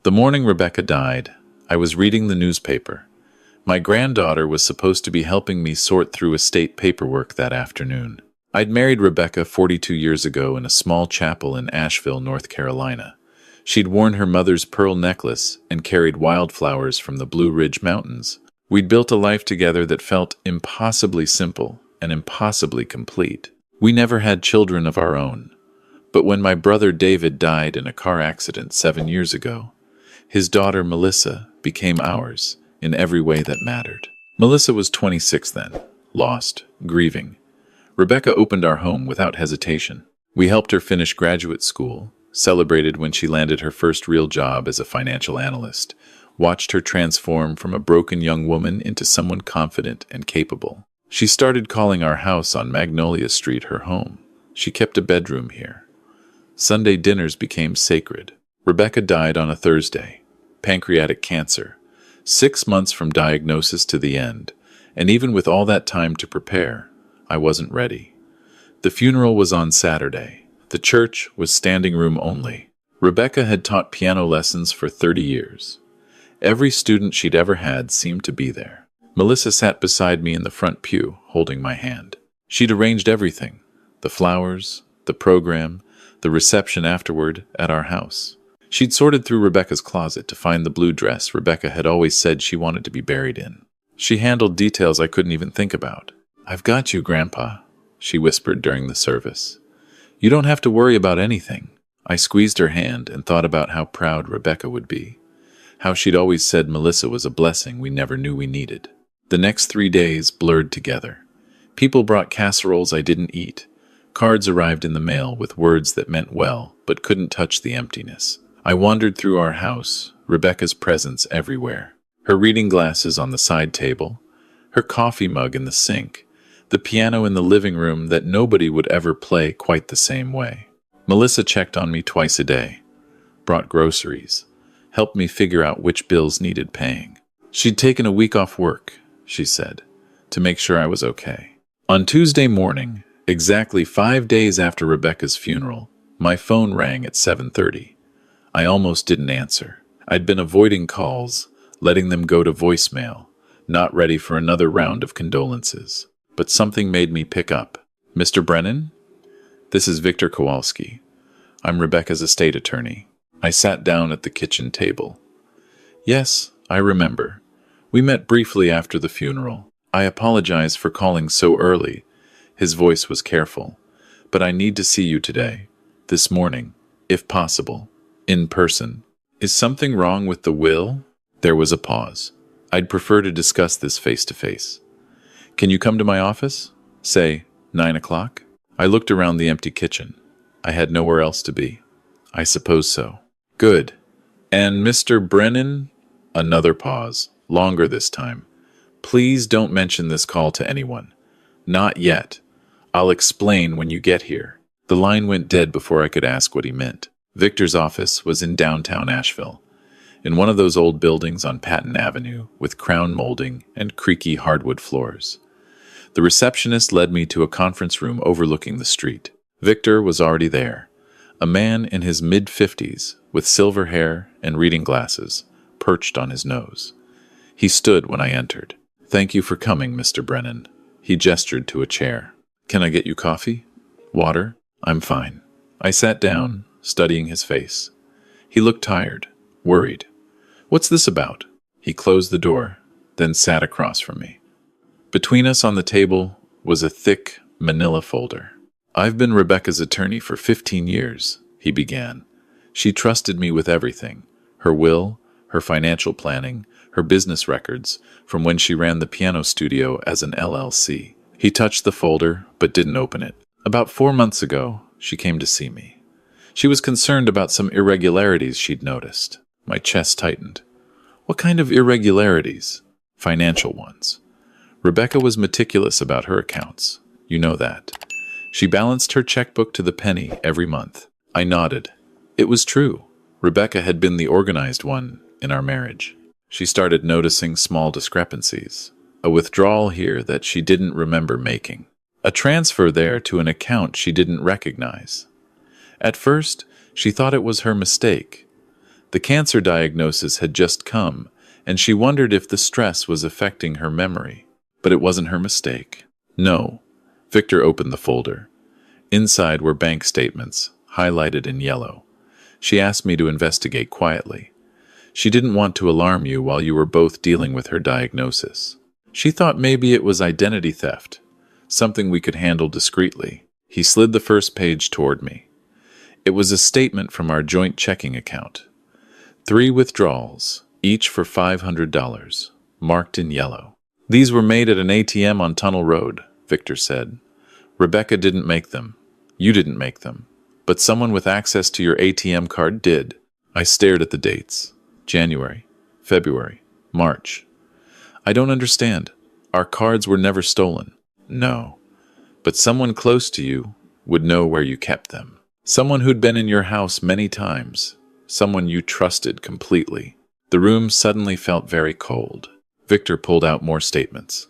The morning Rebecca died, I was reading the newspaper. My granddaughter was supposed to be helping me sort through estate paperwork that afternoon. I'd married Rebecca 42 years ago in a small chapel in Asheville, North Carolina. She'd worn her mother's pearl necklace and carried wildflowers from the Blue Ridge Mountains. We'd built a life together that felt impossibly simple and impossibly complete. We never had children of our own. But when my brother David died in a car accident 7 years ago, his daughter Melissa became ours in every way that mattered. Melissa was 26 then, lost, grieving. Rebecca opened our home without hesitation. We helped her finish graduate school, celebrated when she landed her first real job as a financial analyst, watched her transform from a broken young woman into someone confident and capable. She started calling our house on Magnolia Street her home. She kept a bedroom here. Sunday dinners became sacred. Rebecca died on a Thursday. Pancreatic cancer. 6 months from diagnosis to the end, and even with all that time to prepare, I wasn't ready. The funeral was on Saturday. The church was standing room only. Rebecca had taught piano lessons for 30 years. Every student she'd ever had seemed to be there. Melissa sat beside me in the front pew, holding my hand. She'd arranged everything: the flowers, the program, the reception afterward at our house. She'd sorted through Rebecca's closet to find the blue dress Rebecca had always said she wanted to be buried in. She handled details I couldn't even think about. "I've got you, Grandpa," she whispered during the service. "You don't have to worry about anything." I squeezed her hand and thought about how proud Rebecca would be. How she'd always said Melissa was a blessing we never knew we needed. The next 3 days blurred together. People brought casseroles I didn't eat. Cards arrived in the mail with words that meant well, but couldn't touch the emptiness. I wandered through our house, Rebecca's presence everywhere. Her reading glasses on the side table, her coffee mug in the sink, the piano in the living room that nobody would ever play quite the same way. Melissa checked on me twice a day, brought groceries, helped me figure out which bills needed paying. She'd taken a week off work, she said, to make sure I was okay. On Tuesday morning, exactly 5 days after Rebecca's funeral, my phone rang at 7:30. I almost didn't answer. I'd been avoiding calls, letting them go to voicemail, not ready for another round of condolences. But something made me pick up. "Mr. Brennan? This is Victor Kowalski. I'm Rebecca's estate attorney." I sat down at the kitchen table. "Yes, I remember. We met briefly after the funeral. I apologize for calling so early." His voice was careful. "But I need to see you today, this morning, if possible, in person." "Is something wrong with the will?" There was a pause. "I'd prefer to discuss this face to face. Can you come to my office? Say, 9 o'clock? I looked around the empty kitchen. I had nowhere else to be. "I suppose so." "Good. And Mr. Brennan?" Another pause, longer this time. "Please don't mention this call to anyone. Not yet. I'll explain when you get here." The line went dead before I could ask what he meant. Victor's office was in downtown Asheville, in one of those old buildings on Patton Avenue with crown molding and creaky hardwood floors. The receptionist led me to a conference room overlooking the street. Victor was already there, a man in his mid-50s with silver hair and reading glasses perched on his nose. He stood when I entered. "Thank you for coming, Mr. Brennan." He gestured to a chair. "Can I get you coffee? Water?" "I'm fine." I sat down, studying his face. He looked tired, worried. "What's this about?" He closed the door, then sat across from me. Between us on the table was a thick manila folder. "I've been Rebecca's attorney for 15 years, he began. "She trusted me with everything: her will, her financial planning, her business records, from when she ran the piano studio as an LLC. He touched the folder, but didn't open it. About 4 months ago, she came to see me. She was concerned about some irregularities she'd noticed. My chest tightened. What kind of irregularities? Financial ones. Rebecca was meticulous about her accounts. You know that. She balanced her checkbook to the penny every month. I nodded. It was true. Rebecca had been the organized one in our marriage. She started noticing small discrepancies. A withdrawal here that she didn't remember making. A transfer there to an account she didn't recognize. At first, she thought it was her mistake. The cancer diagnosis had just come, and she wondered if the stress was affecting her memory. But it wasn't her mistake. No. Victor opened the folder. Inside were bank statements, highlighted in yellow. She asked me to investigate quietly. She didn't want to alarm you while you were both dealing with her diagnosis. She thought maybe it was identity theft, something we could handle discreetly. He slid the first page toward me. It was a statement from our joint checking account. 3 withdrawals, each for $500, marked in yellow. These were made at an ATM on Tunnel Road, Victor said. Rebecca didn't make them. You didn't make them. But someone with access to your ATM card did. I stared at the dates. January, February, March. I don't understand. Our cards were never stolen. No. But someone close to you would know where you kept them. Someone who'd been in your house many times. Someone you trusted completely. The room suddenly felt very cold. Victor pulled out more statements.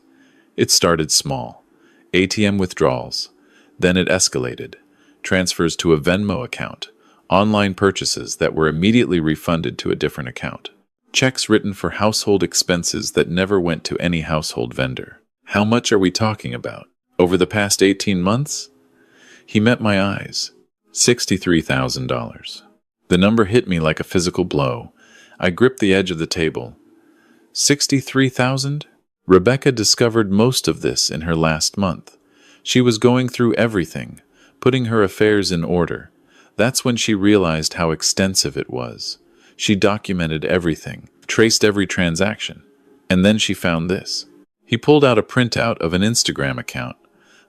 It started small. ATM withdrawals. Then it escalated. Transfers to a Venmo account. Online purchases that were immediately refunded to a different account. Checks written for household expenses that never went to any household vendor. How much are we talking about? Over the past 18 months? He met my eyes. $63,000. The number hit me like a physical blow. I gripped the edge of the table. 63,000? Rebecca discovered most of this in her last month. She was going through everything, putting her affairs in order. That's when she realized how extensive it was. She documented everything, traced every transaction. And then she found this. He pulled out a printout of an Instagram account.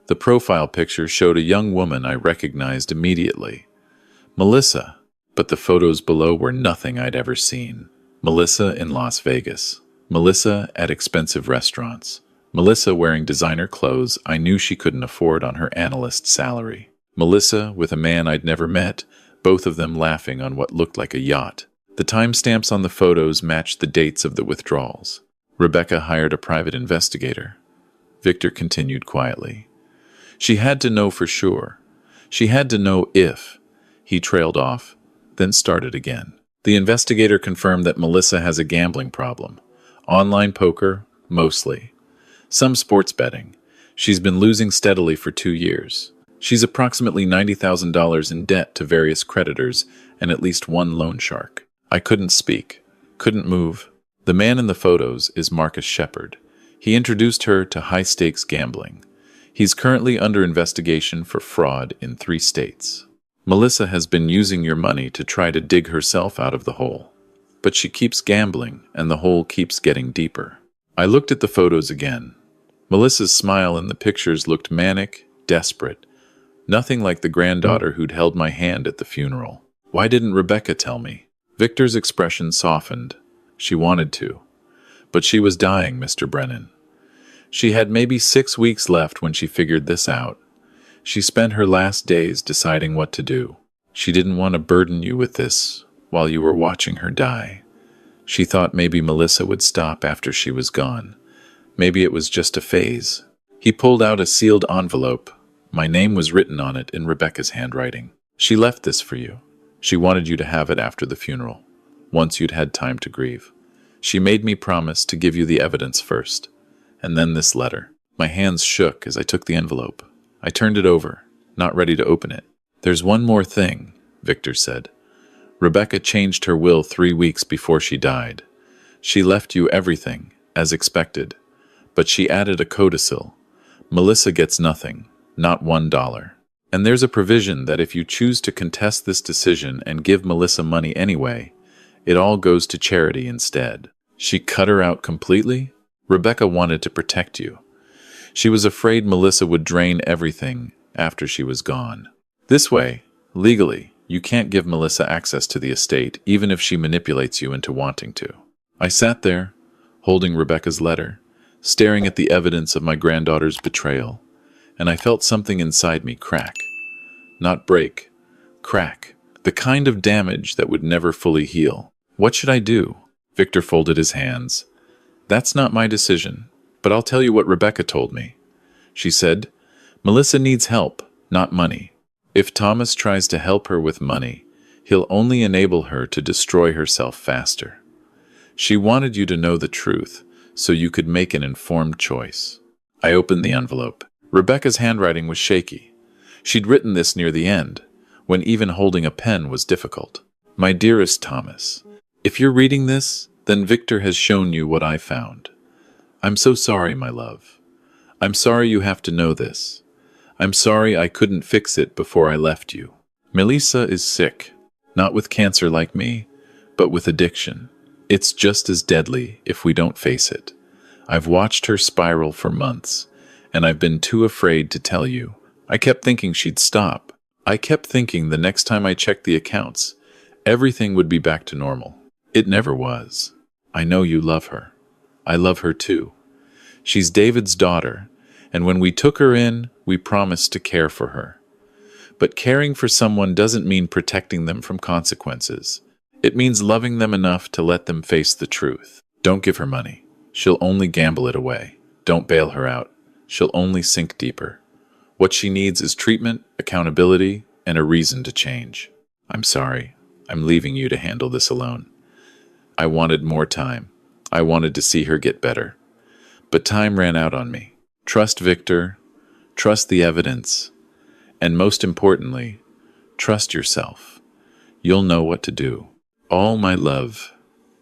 The profile picture showed a young woman I recognized immediately. Melissa. But the photos below were nothing I'd ever seen. Melissa in Las Vegas. Melissa at expensive restaurants. Melissa wearing designer clothes I knew she couldn't afford on her analyst salary. Melissa with a man I'd never met, both of them laughing on what looked like a yacht. The timestamps on the photos matched the dates of the withdrawals. Rebecca hired a private investigator. Victor continued quietly. She had to know for sure. She had to know if. He trailed off, then started again. The investigator confirmed that Melissa has a gambling problem. Online poker, mostly. Some sports betting. She's been losing steadily for 2 years. She's approximately $90,000 in debt to various creditors and at least one loan shark. I couldn't speak, couldn't move. The man in the photos is Marcus Shepard. He introduced her to high-stakes gambling. He's currently under investigation for fraud in 3 states. Melissa has been using your money to try to dig herself out of the hole. But she keeps gambling, and the hole keeps getting deeper. I looked at the photos again. Melissa's smile in the pictures looked manic, desperate. Nothing like the granddaughter who'd held my hand at the funeral. Why didn't Rebecca tell me? Victor's expression softened. She wanted to. But she was dying, Mr. Brennan. She had maybe 6 weeks left when she figured this out. She spent her last days deciding what to do. She didn't want to burden you with this while you were watching her die. She thought maybe Melissa would stop after she was gone. Maybe it was just a phase. He pulled out a sealed envelope. My name was written on it in Rebecca's handwriting. She left this for you. She wanted you to have it after the funeral, once you'd had time to grieve. She made me promise to give you the evidence first, and then this letter. My hands shook as I took the envelope. I turned it over, not ready to open it. There's one more thing, Victor said. Rebecca changed her will 3 weeks before she died. She left you everything, as expected, but she added a codicil. Melissa gets nothing, not $1. And there's a provision that if you choose to contest this decision and give Melissa money anyway, it all goes to charity instead. She cut her out completely? Rebecca wanted to protect you. She was afraid Melissa would drain everything after she was gone. This way, legally, you can't give Melissa access to the estate, even if she manipulates you into wanting to. I sat there, holding Rebecca's letter, staring at the evidence of my granddaughter's betrayal, and I felt something inside me crack. Not break, crack. The kind of damage that would never fully heal. What should I do? Victor folded his hands. That's not my decision, but I'll tell you what Rebecca told me. She said, Melissa needs help, not money. If Thomas tries to help her with money, He'll only enable her to destroy herself faster. She wanted you to know the truth, so you could make an informed choice. I opened the envelope. Rebecca's handwriting was shaky. She'd written this near the end, when even holding a pen was difficult. My dearest Thomas, if you're reading this, then Victor has shown you what I found. I'm so sorry, my love. I'm sorry you have to know this. I'm sorry I couldn't fix it before I left you. Melissa is sick, not with cancer like me, but with addiction. It's just as deadly if we don't face it. I've watched her spiral for months, and I've been too afraid to tell you. I kept thinking she'd stop. I kept thinking the next time I checked the accounts, everything would be back to normal. It never was. I know you love her. I love her too. She's David's daughter, and when we took her in, we promised to care for her. But caring for someone doesn't mean protecting them from consequences. It means loving them enough to let them face the truth. Don't give her money. She'll only gamble it away. Don't bail her out. She'll only sink deeper. What she needs is treatment, accountability, and a reason to change. I'm sorry. I'm leaving you to handle this alone. I wanted more time. I wanted to see her get better. But time ran out on me. Trust Victor. Trust the evidence. And most importantly, trust yourself. You'll know what to do. All my love,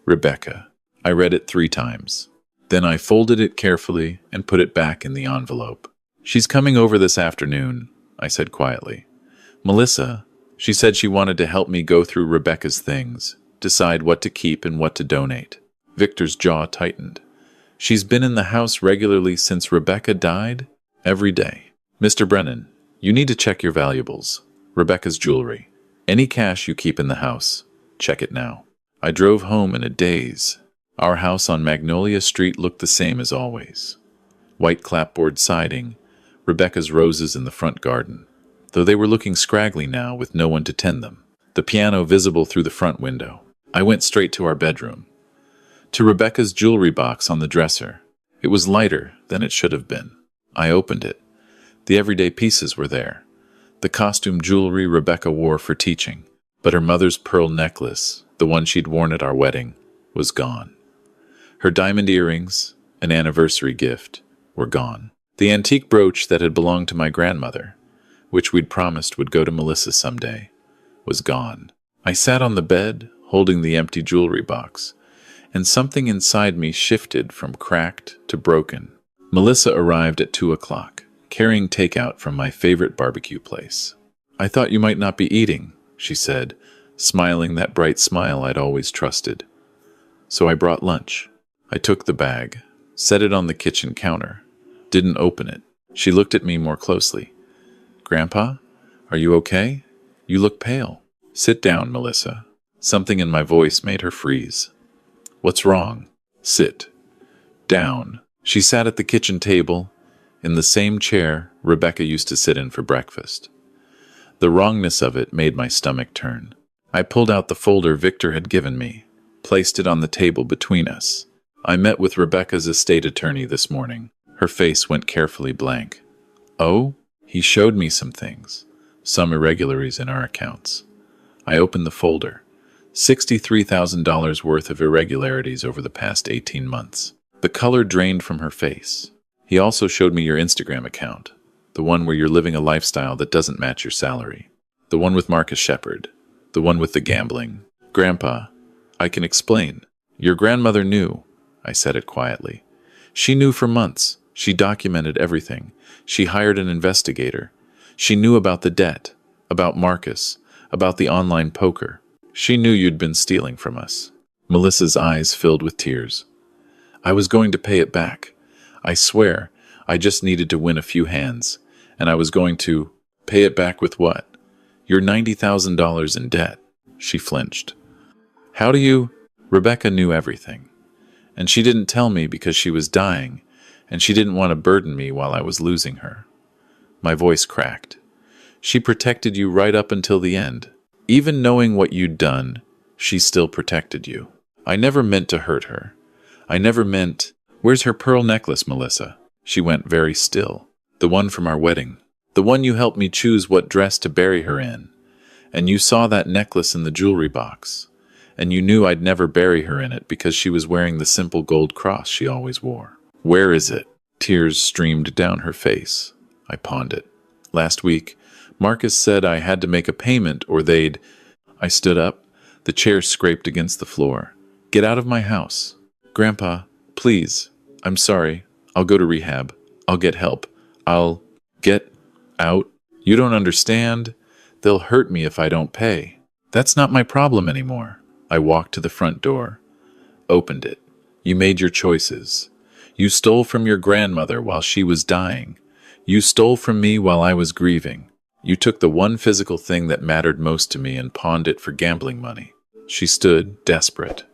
Rebecca. I read it 3 times. Then I folded it carefully and put it back in the envelope. She's coming over this afternoon, I said quietly. Melissa, she said she wanted to help me go through Rebecca's things, decide what to keep and what to donate. Victor's jaw tightened. She's been in the house regularly since Rebecca died? Every day. Mr. Brennan, you need to check your valuables. Rebecca's jewelry. Any cash you keep in the house. Check it now. I drove home in a daze. Our house on Magnolia Street looked the same as always. White clapboard siding, Rebecca's roses in the front garden, though they were looking scraggly now with no one to tend them. The piano visible through the front window. I went straight to our bedroom. To Rebecca's jewelry box on the dresser. It was lighter than it should have been. I opened it. The everyday pieces were there. The costume jewelry Rebecca wore for teaching. But her mother's pearl necklace, the one she'd worn at our wedding, was gone. Her diamond earrings, an anniversary gift, were gone. The antique brooch that had belonged to my grandmother, which we'd promised would go to Melissa someday, was gone. I sat on the bed, holding the empty jewelry box, and something inside me shifted from cracked to broken. Melissa arrived at 2 o'clock, carrying takeout from my favorite barbecue place. I thought you might not be eating, she said, smiling that bright smile I'd always trusted. So I brought lunch. I took the bag, set it on the kitchen counter, didn't open it. She looked at me more closely. Grandpa, are you okay? You look pale. Sit down, Melissa. Something in my voice made her freeze. What's wrong? Sit. Down. She sat at the kitchen table, in the same chair Rebecca used to sit in for breakfast. The wrongness of it made my stomach turn. I pulled out the folder Victor had given me, placed it on the table between us. I met with Rebecca's estate attorney this morning. Her face went carefully blank. Oh? He showed me some things, some irregularities in our accounts. I opened the folder. $63,000 worth of irregularities over the past 18 months. The color drained from her face. He also showed me your Instagram account, the one where you're living a lifestyle that doesn't match your salary. The one with Marcus Shepard. The one with the gambling. Grandpa, I can explain. Your grandmother knew. I said it quietly. She knew for months. She documented everything. She hired an investigator. She knew about the debt, about Marcus, about the online poker. She knew you'd been stealing from us. Melissa's eyes filled with tears. I was going to pay it back. I swear, I just needed to win a few hands, and I was going to pay it back with what? You're $90,000 in debt. She flinched. How do you? Rebecca knew everything. And she didn't tell me because she was dying, and she didn't want to burden me while I was losing her. My voice cracked. She protected you right up until the end. Even knowing what you'd done, she still protected you. I never meant to hurt her. I never meant... Where's her pearl necklace, Melissa? She went very still. The one from our wedding. The one you helped me choose what dress to bury her in. And you saw that necklace in the jewelry box. And you knew I'd never bury her in it because she was wearing the simple gold cross she always wore. Where is it? Tears streamed down her face. I pawned it. Last week, Marcus said I had to make a payment or they'd... I stood up. The chair scraped against the floor. Get out of my house. Grandpa, please. I'm sorry. I'll go to rehab. I'll get help. I'll get out. You don't understand. They'll hurt me if I don't pay. That's not my problem anymore. I walked to the front door, opened it. You made your choices. You stole from your grandmother while she was dying. You stole from me while I was grieving. You took the one physical thing that mattered most to me and pawned it for gambling money. She stood, desperate.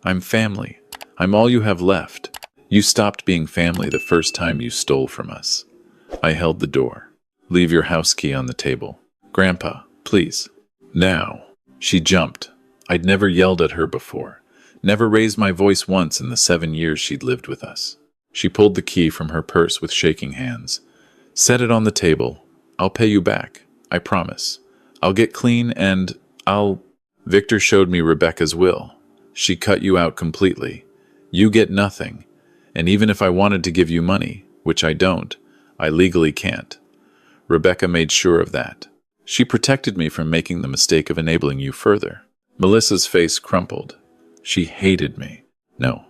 I'm family. I'm all you have left. You stopped being family the first time you stole from us. I held the door. Leave your house key on the table. Grandpa, please. Now. She jumped. I'd never yelled at her before. Never raised my voice once in the 7 years she'd lived with us. She pulled the key from her purse with shaking hands. Set it on the table. I'll pay you back. I promise. I'll get clean and I'll... Victor showed me Rebecca's will. She cut you out completely. You get nothing. And even if I wanted to give you money, which I don't, I legally can't. Rebecca made sure of that. She protected me from making the mistake of enabling you further. Melissa's face crumpled. She hated me. No,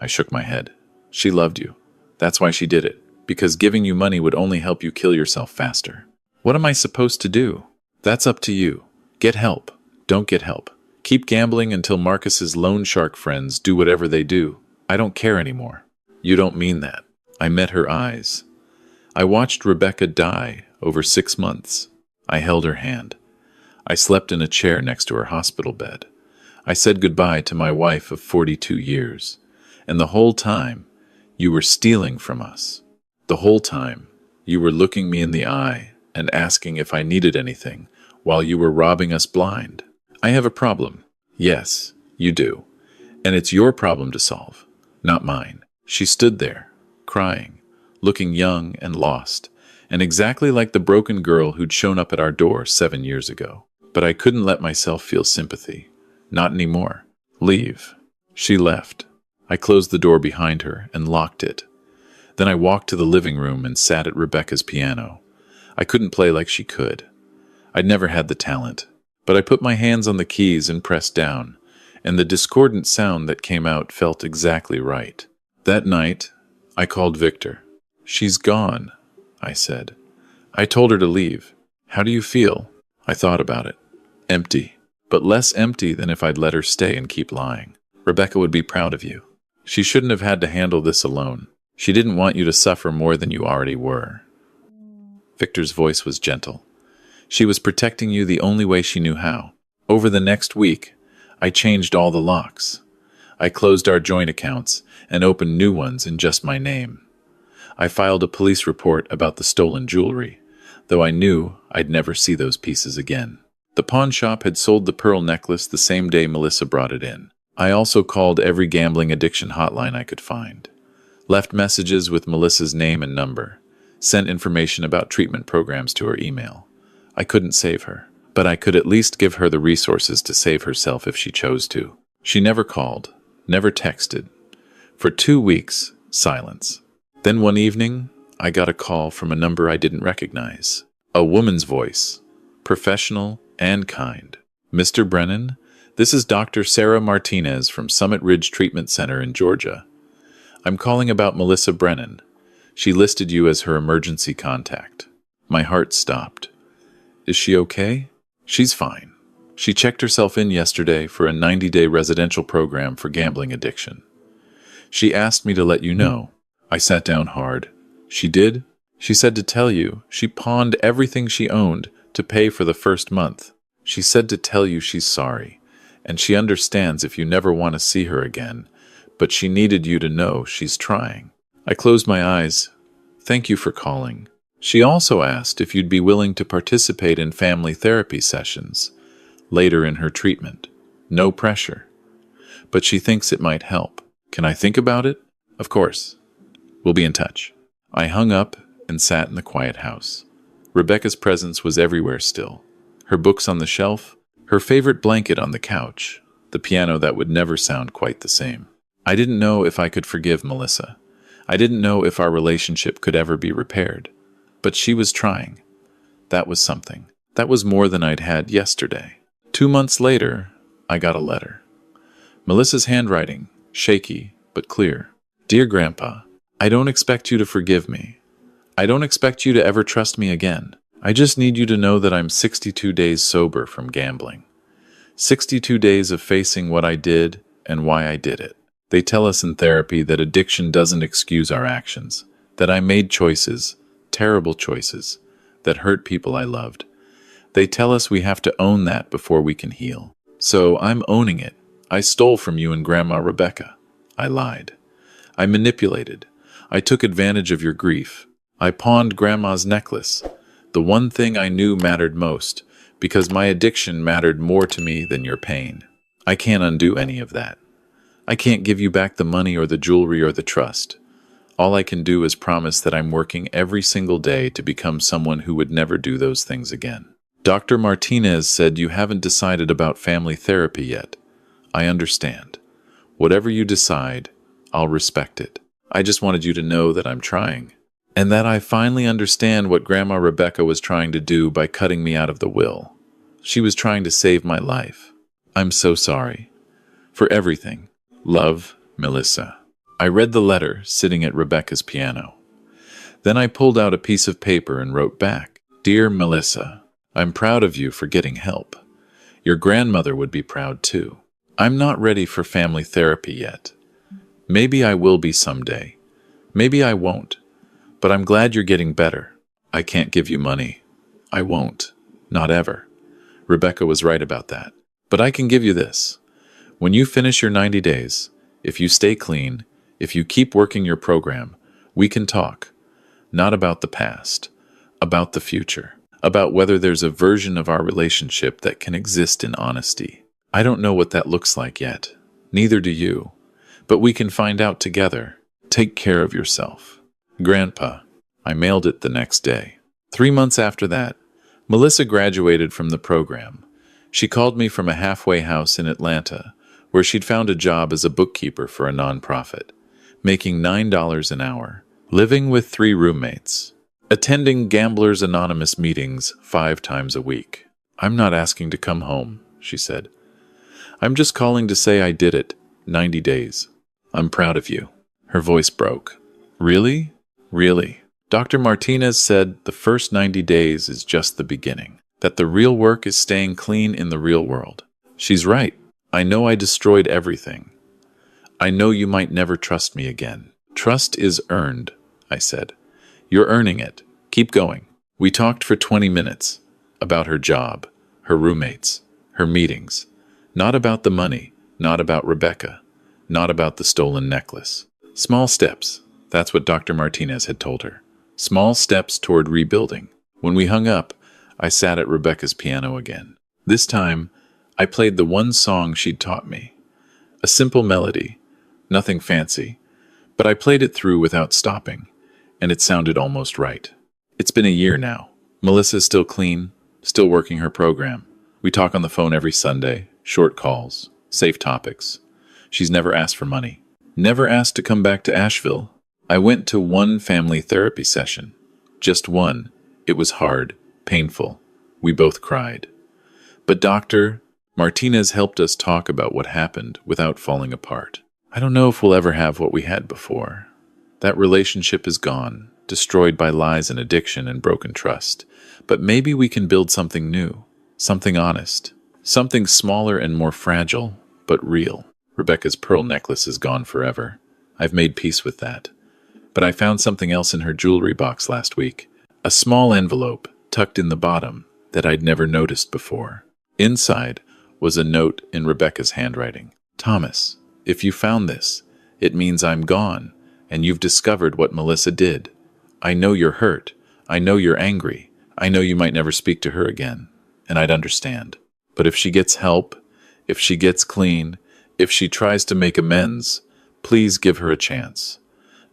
I shook my head. She loved you. That's why she did it. Because giving you money would only help you kill yourself faster. What am I supposed to do? That's up to you. Get help. Don't get help. Keep gambling until Marcus's loan shark friends do whatever they do. I don't care anymore. You don't mean that. I met her eyes. I watched Rebecca die over 6 months. I held her hand. I slept in a chair next to her hospital bed. I said goodbye to my wife of 42 years. And the whole time, you were stealing from us. The whole time, you were looking me in the eye and asking if I needed anything while you were robbing us blind. I have a problem. Yes, you do. And it's your problem to solve, not mine. She stood there, crying, looking young and lost, and exactly like the broken girl who'd shown up at our door 7 years ago. But I couldn't let myself feel sympathy. Not anymore. Leave. She left. I closed the door behind her and locked it. Then I walked to the living room and sat at Rebecca's piano. I couldn't play like she could. I'd never had the talent. But I put my hands on the keys and pressed down, and the discordant sound that came out felt exactly right. That night, I called Victor. She's gone, I said. I told her to leave. How do you feel? I thought about it. Empty, but less empty than if I'd let her stay and keep lying. Rebecca would be proud of you. She shouldn't have had to handle this alone. She didn't want you to suffer more than you already were. Victor's voice was gentle. She was protecting you the only way she knew how. Over the next week, I changed all the locks. I closed our joint accounts and opened new ones in just my name. I filed a police report about the stolen jewelry, though I knew I'd never see those pieces again. The pawn shop had sold the pearl necklace the same day Melissa brought it in. I also called every gambling addiction hotline I could find, left messages with Melissa's name and number, sent information about treatment programs to her email. I couldn't save her, but I could at least give her the resources to save herself if she chose to. She never called, never texted. For 2 weeks, silence. Then one evening, I got a call from a number I didn't recognize. A woman's voice, professional and kind. Mr. Brennan, this is Dr. Sarah Martinez from Summit Ridge Treatment Center in Georgia. I'm calling about Melissa Brennan. She listed you as her emergency contact. My heart stopped. Is she okay? She's fine. She checked herself in yesterday for a 90-day residential program for gambling addiction. She asked me to let you know. I sat down hard. She did? She said to tell you she pawned everything she owned to pay for the first month. She said to tell you she's sorry, and she understands if you never want to see her again, but she needed you to know she's trying. I closed my eyes. Thank you for calling. She also asked if you'd be willing to participate in family therapy sessions later in her treatment. No pressure. But she thinks it might help. Can I think about it? Of course. We'll be in touch. I hung up and sat in the quiet house. Rebecca's presence was everywhere still. her books on the shelf, her favorite blanket on the couch, the piano that would never sound quite the same. I didn't know if I could forgive Melissa. I didn't know if our relationship could ever be repaired. But she was trying. That was something. That was more than I'd had yesterday. 2 months later, I got a letter. Melissa's handwriting, shaky but clear. Dear Grandpa, I don't expect you to forgive me. I don't expect you to ever trust me again. I just need you to know that I'm 62 days sober from gambling. 62 days of facing what I did and why I did it. They tell us in therapy that addiction doesn't excuse our actions, that I made choices, terrible choices, that hurt people I loved. They tell us we have to own that before we can heal. So I'm owning it. I stole from you and Grandma Rebecca. I lied. I manipulated. I took advantage of your grief. I pawned Grandma's necklace, the one thing I knew mattered most, because my addiction mattered more to me than your pain. I can't undo any of that. I can't give you back the money or the jewelry or the trust. All I can do is promise that I'm working every single day to become someone who would never do those things again. Dr. Martinez said you haven't decided about family therapy yet. I understand. Whatever you decide, I'll respect it. I just wanted you to know that I'm trying, and that I finally understand what Grandma Rebecca was trying to do by cutting me out of the will. She was trying to save my life. I'm so sorry. For everything. Love, Melissa. I read the letter sitting at Rebecca's piano. Then I pulled out a piece of paper and wrote back, Dear Melissa, I'm proud of you for getting help. Your grandmother would be proud too. I'm not ready for family therapy yet. Maybe I will be someday. Maybe I won't. But I'm glad you're getting better. I can't give you money. I won't. Not ever. Rebecca was right about that. But I can give you this. When you finish your 90 days, if you stay clean, if you keep working your program, we can talk. Not about the past. About the future. About whether there's a version of our relationship that can exist in honesty. I don't know what that looks like yet. Neither do you. But we can find out together. Take care of yourself. Grandpa. I mailed it the next day. 3 months after that, Melissa graduated from the program. She called me from a halfway house in Atlanta, where she'd found a job as a bookkeeper for a nonprofit, making $9 an hour, living with 3 roommates, attending Gamblers Anonymous meetings 5 times a week. I'm not asking to come home, she said. I'm just calling to say I did it. 90 days. I'm proud of you. Her voice broke. Really? Really? Dr. Martinez said the first 90 days is just the beginning, that the real work is staying clean in the real world. She's right. I know I destroyed everything. I know you might never trust me again. Trust is earned, I said. You're earning it. Keep going. We talked for 20 minutes about her job, her roommates, her meetings. Not about the money, not about Rebecca, not about the stolen necklace. Small steps. That's what Dr. Martinez had told her. Small steps toward rebuilding. When we hung up, I sat at Rebecca's piano again. This time, I played the one song she'd taught me. A simple melody, nothing fancy, but I played it through without stopping, and it sounded almost right. It's been a year now. Melissa's still clean, still working her program. We talk on the phone every Sunday, short calls, safe topics. She's never asked for money, never asked to come back to Asheville. I went to one family therapy session. Just one. It was hard, painful. We both cried. But Dr. Martinez helped us talk about what happened without falling apart. I don't know if we'll ever have what we had before. That relationship is gone, destroyed by lies and addiction and broken trust. But maybe we can build something new, something honest, something smaller and more fragile, but real. Rebecca's pearl necklace is gone forever. I've made peace with that. But I found something else in her jewelry box last week. A small envelope tucked in the bottom that I'd never noticed before. Inside was a note in Rebecca's handwriting. Thomas, if you found this, it means I'm gone, and you've discovered what Melissa did. I know you're hurt. I know you're angry. I know you might never speak to her again, and I'd understand. But if she gets help, if she gets clean, if she tries to make amends, please give her a chance.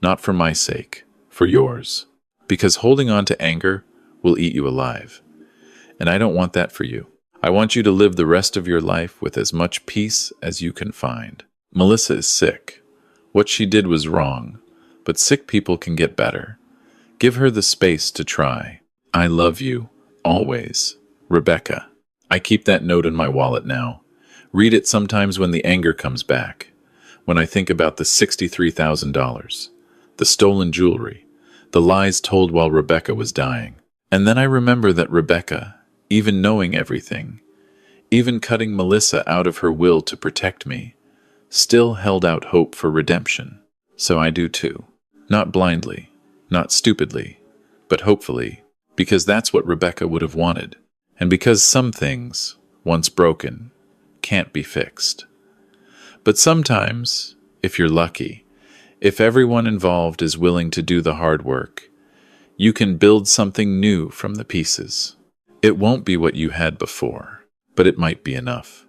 Not for my sake, for yours. Because holding on to anger will eat you alive. And I don't want that for you. I want you to live the rest of your life with as much peace as you can find. Melissa is sick. What she did was wrong, but sick people can get better. Give her the space to try. I love you, always. Rebecca. I keep that note in my wallet now. Read it sometimes when the anger comes back. When I think about the $63,000, the stolen jewelry, the lies told while Rebecca was dying. And then I remember that Rebecca, even knowing everything, even cutting Melissa out of her will to protect me, still held out hope for redemption. So I do too. Not blindly, not stupidly, but hopefully, because that's what Rebecca would have wanted. And because some things, once broken, can't be fixed. But sometimes, if you're lucky, if everyone involved is willing to do the hard work, you can build something new from the pieces. It won't be what you had before, but it might be enough.